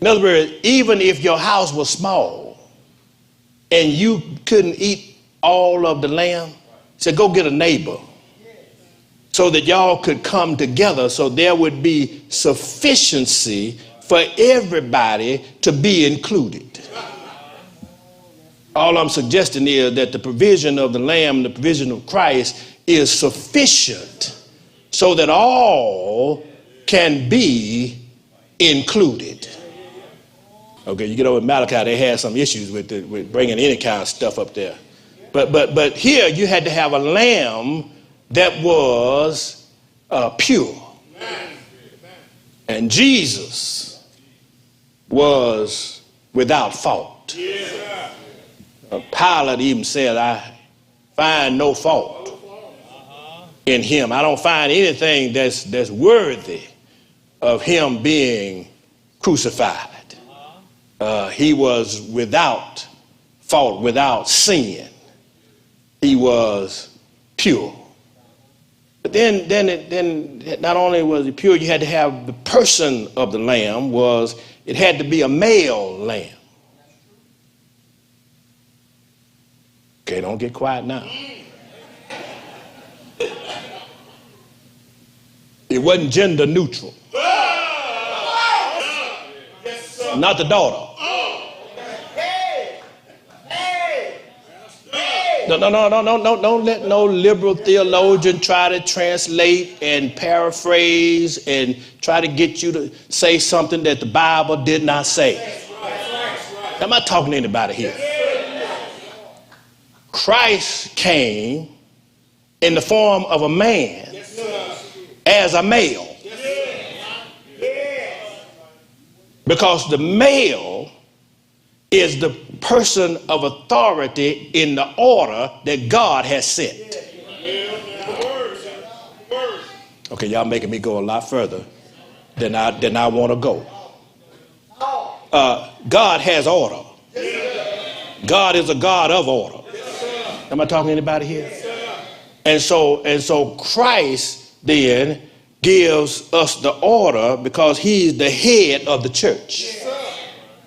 In other words, even if your house was small and you couldn't eat all of the lamb, said go get a neighbor so that y'all could come together so there would be sufficiency for everybody to be included. All I'm suggesting is that the provision of the lamb, the provision of Christ is sufficient so that all can be included. Okay, you get over Malachi, they had some issues with bringing any kind of stuff up there. But here you had to have a lamb that was pure. And Jesus was without fault. Pilate even said, I find no fault in him. I don't find anything that's worthy of him being crucified. He was without fault, without sin. He was pure. But then not only was he pure, you had to have the person of the lamb it had to be a male lamb. Okay, don't get quiet now. It wasn't gender neutral. Not the daughter. No, don't let no liberal theologian try to translate and paraphrase and try to get you to say something that the Bible did not say. I'm not talking to anybody here. Christ came in the form of a man as a male. Because the male is the person of authority in the order that God has set. Okay, y'all making me go a lot further than I want to go. God has order. God is a God of order. Am I talking to anybody here? And so Christ then gives us the order because he's the head of the church.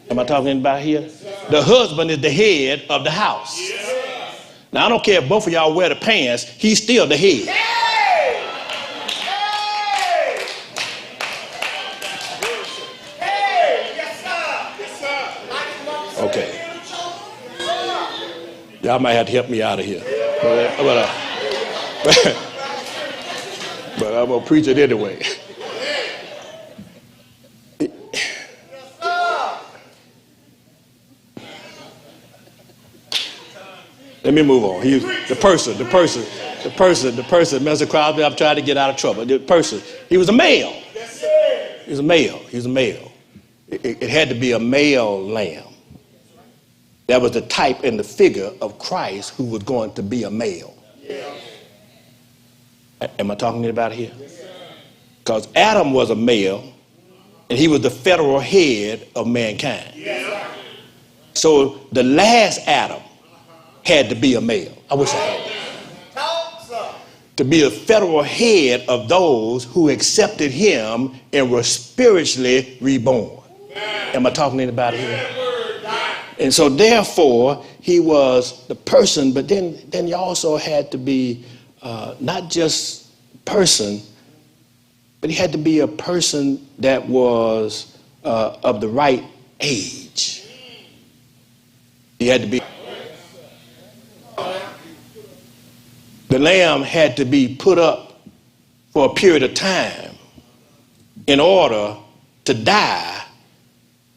Am I talking to anybody here? The husband is the head of the house. Now I don't care if both of y'all wear the pants, he's still the head. Okay. Y'all might have to help me out of here. But I'm going to preach it anyway. Let me move on. The person, Mr. Crosby, I'm trying to get out of trouble. The person, he was a male. He was a male. It had to be a male lamb. That was the type and the figure of Christ who was going to be a male. Am I talking to anybody here? Because Adam was a male and he was the federal head of mankind. So the last Adam had to be a male. I wish I had that. To be a federal head of those who accepted him and were spiritually reborn. Am I talking to anybody here? And so therefore he was the person, but then he also had to be not just person, but he had to be a person that was of the right age. He had to be. The lamb had to be put up for a period of time in order to die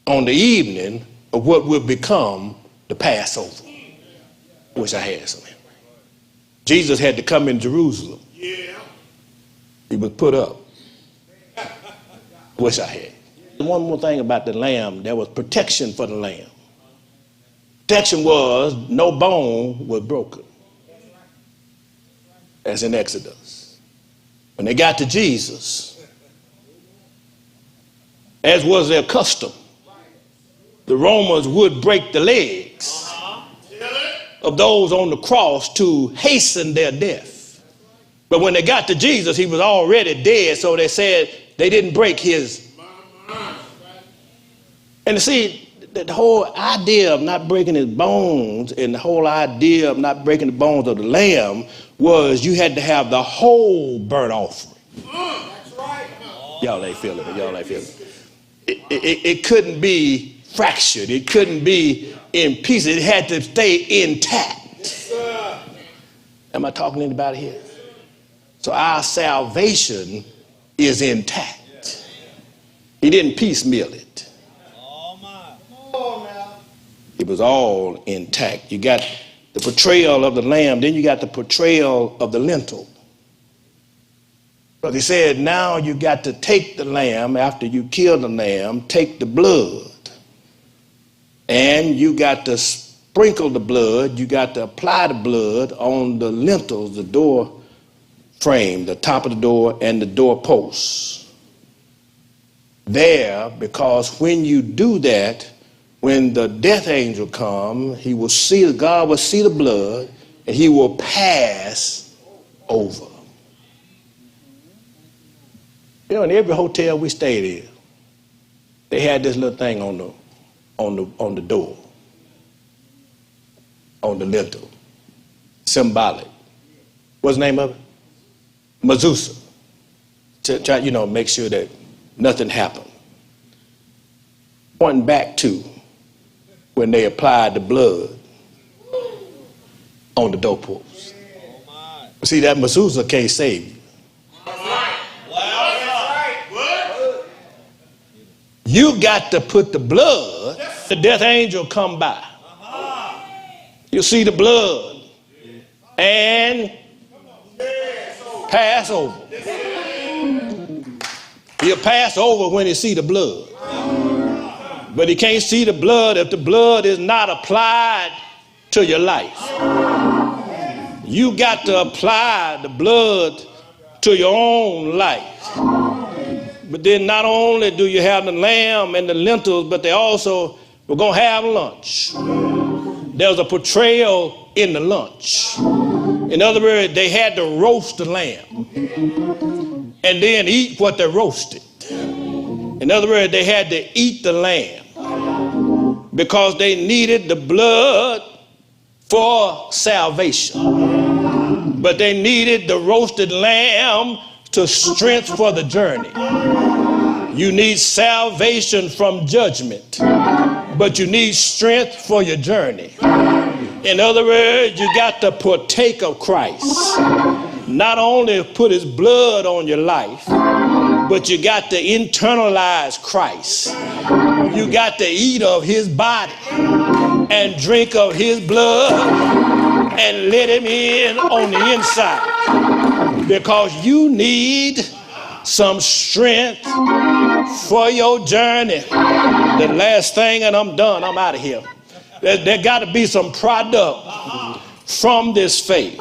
on the evening of what would become the Passover. I wish I had some. Jesus had to come in Jerusalem. He was put up. Wish I had. One more thing about the lamb, there was protection for the lamb. Protection was no bone was broken. As in Exodus. When they got to Jesus, as was their custom, the Romans would break the legs of those on the cross to hasten their death. But when they got to Jesus, he was already dead, so they said they didn't break his And see, the whole idea of not breaking his bones and the whole idea of not breaking the bones of the lamb was you had to have the whole burnt offering. That's right. Y'all ain't feeling it. Y'all ain't feeling it. It couldn't be fractured. It couldn't be in pieces. It had to stay intact. Yes, am I talking to anybody here? So our salvation is intact. He didn't piecemeal it. It was all intact. You got the portrayal of the lamb, then you got the portrayal of the lintel. But he said, now you got to take the lamb, after you kill the lamb, take the blood. And you got to sprinkle the blood, you got to apply the blood on the lintels, the door frame, the top of the door, and the door posts. There, because when you do that, when the death angel comes, he will see, God will see the blood, and he will pass over. You know, in every hotel we stayed in, they had this little thing on the door, on the lintel, symbolic. What's the name of it? Mezuzah. To try, you know, make sure that nothing happened. Pointing back to when they applied the blood on the doorpost. See, that mezuzah can't save you. You got to put the blood, the death angel come by. You see the blood and pass over. He'll pass over when he see the blood. But he can't see the blood if the blood is not applied to your life. You got to apply the blood to your own life. But then not only do you have the lamb and the lentils, but they also were going to have lunch. There was a portrayal in the lunch. In other words, they had to roast the lamb and then eat what they roasted. In other words, they had to eat the lamb because they needed the blood for salvation. But they needed the roasted lamb to strength for the journey. You need salvation from judgment, but you need strength for your journey. In other words, you got to partake of Christ. Not only put his blood on your life, but you got to internalize Christ. You got to eat of his body and drink of his blood and let him in on the inside, because you need some strength for your journey. The last thing, and I'm done, I'm out of here. There got to be some product from this faith.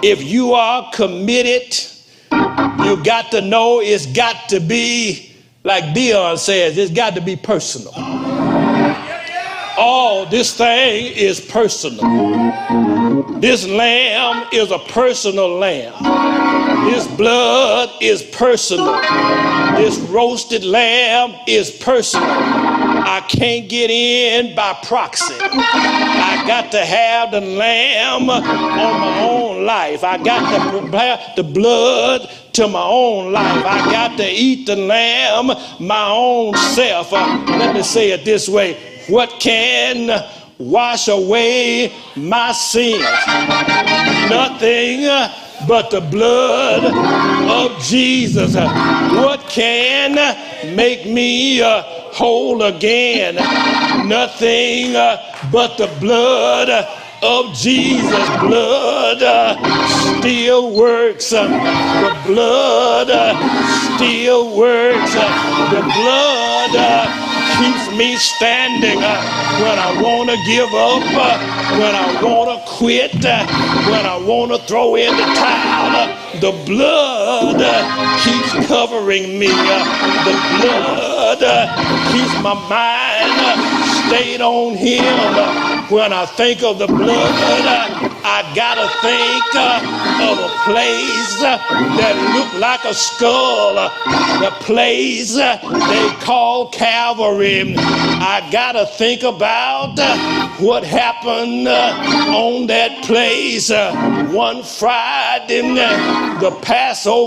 If you are committed, you got to know it's got to be, like Dion says, it's got to be personal. Oh, this thing is personal. This lamb is a personal lamb. This blood is personal. This roasted lamb is personal. I can't get in by proxy. I got to have the lamb on my own life. I got to prepare the blood to my own life. I got to eat the lamb my own self. Let me say it this way. What can wash away my sins? Nothing but the blood of Jesus. What can make me whole again? Nothing but the blood of Jesus. Blood still works. The blood still works. The blood keeps me standing when I want to give up, when I want to quit, when I want to throw in the towel. The blood keeps covering me. The blood keeps my mind stayed on him. When I think of the blood, I gotta think of a place that looked like a skull, the place they call Calvary. I gotta think about what happened on that place one Friday, the Passover.